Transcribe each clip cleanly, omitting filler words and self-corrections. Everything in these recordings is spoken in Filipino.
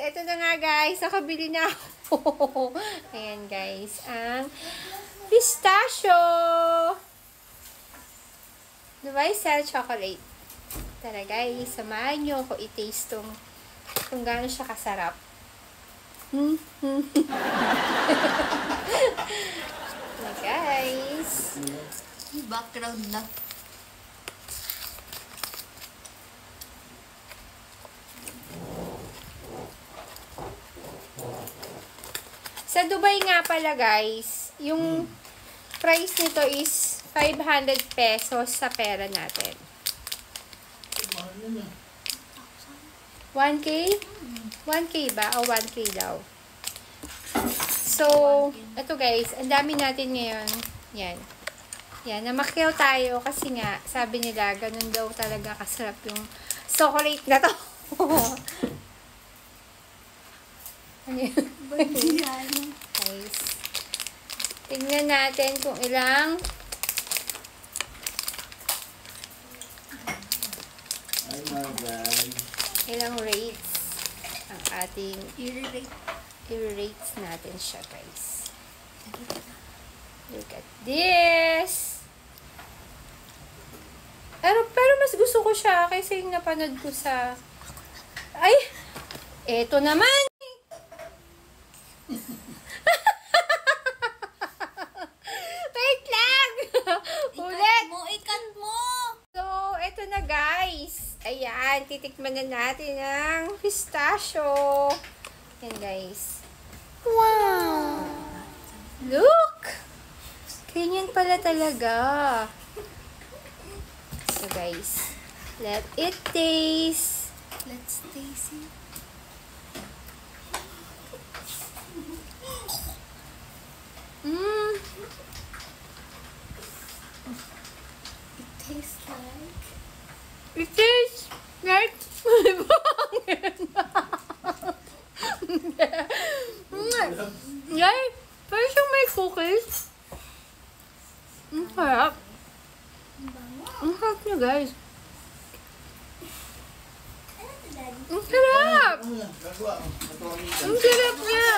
Ito na nga guys. Nakabili na ako. Ayan guys. Ang pistachio. Dubai-style chocolate. Tara guys. Samahan nyo ako i-taste kung gaano siya kasarap. Guys. Background na. Sa Dubai nga pala guys, yung price nito is 500 pesos sa pera natin. 1K? 1K ba? O 1K daw. So, ito guys, ang dami natin ngayon. Yan. Yan, namakyaw tayo kasi nga, sabi nila, ganun daw talaga kasarap yung chocolate na to. Ano yun? Guys, tingnan natin kung ilang rates ang ating i-rates natin siya guys. Look at this. Pero mas gusto ko siya kaysa yung napanood ko sa eto naman. Wait lang. Ulit. Ikat mo. So, eto na guys. Ayan, titikman na natin ang pistachio. Ayan guys. Wow! Look! Ganyan pala talaga. So guys, let it taste. Let's taste it. It tastes like Guys, parang siyang may cookies. Ang sarap. Ang sarap niya, guys. Ang sarap! Ang sarap niya!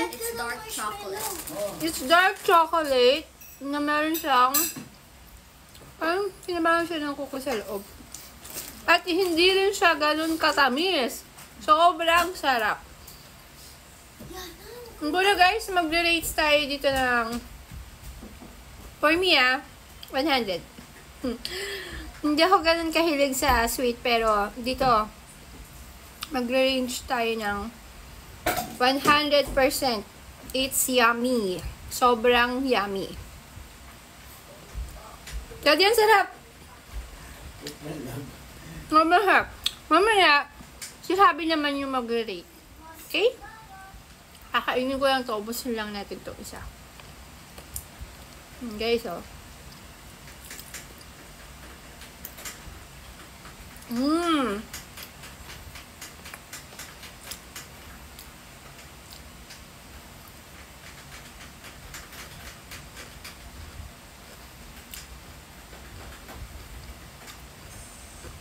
It's dark chocolate. It's dark chocolate na meron siyang parang sinabahan siya ng kuko sa loob. At hindi rin siya ganun katamis. Sobrang sarap. Siguro guys, magre-rates tayo dito ng for me 100. Hindi ako ganun kahilig sa sweet pero dito magre-range tayo ng 100%. It's yummy. Sobrang yummy. Kasi ang sarap. Mamaya, sabi naman yung mag-rate. Okay? Kakainin ko lang ito. Ubusin lang natin ito isa. Guys, oh.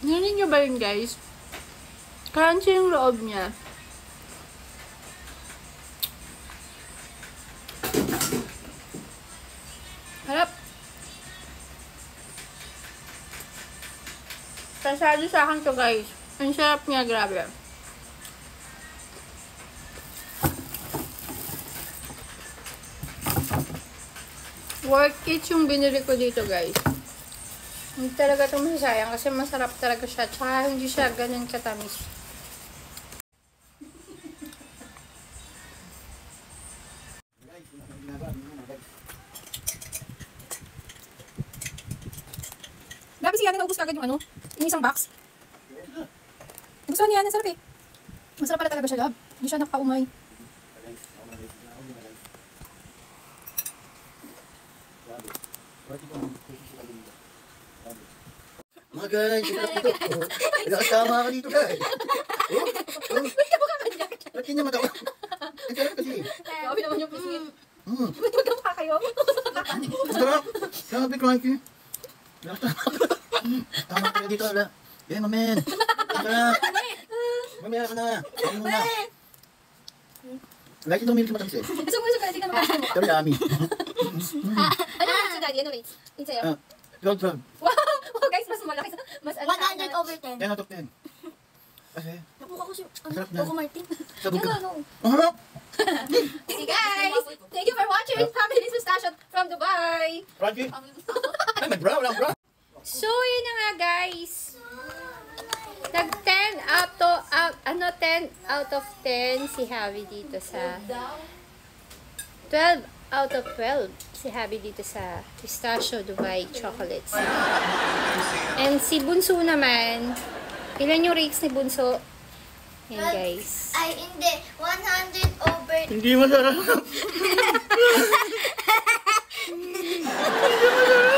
Narinig nyo ba yun, guys? Crunchy yung loob niya. Harap. Pasado sa akin to, guys. Ang sarap niya, grabe. Worth it yung binili ko dito, guys. Hindi talaga ito masasayang kasi masarap talaga siya. Tsaka hindi siya ganun katamis. Grabe siya, naubos ka agad yung ano, yung isang box. Gusto niya, nasarap eh. Masarap pala talaga siya, love. Hindi siya nakaumay. Mga guys, ito. Nakasama ka dito, guys. Ba't hindi naman ako? Ang sarap kasi. Grabe naman yung pisngin. Ba't magkamukha kayo? Ang sarap. Grabe, crunchy. Tama ka dito, ala. Eh, mamen. Ang sarap. Mamaya ka na. Ano na? Lagi itong milk matamis eh. Gusto mo ka, hindi ka makasama mo. Pero yummy. Ano rates yung daddy? Ano rates? Yung sa'yo? 12. Wow, guys, mas malaki. Mas 100 over 10. 10 out of 10. Kasi, Nakuha ko si Sarap na. Coco Martin. sabog ka. Ano? Harap! Hey guys, thank you for watching Family's Mustache from Dubai. Frankie? Ay, may bra. Walang bra. So, yun na nga guys. Nag 10 out of 10 si Javi dito sa 12 out of 12 si Javi dito sa Pistachio Dubai Chocolates. And si Bunso naman, ilan yung rates ni Bunso? Yan guys. Ay, hindi. 100 over. Hindi masarap. Hindi masarap.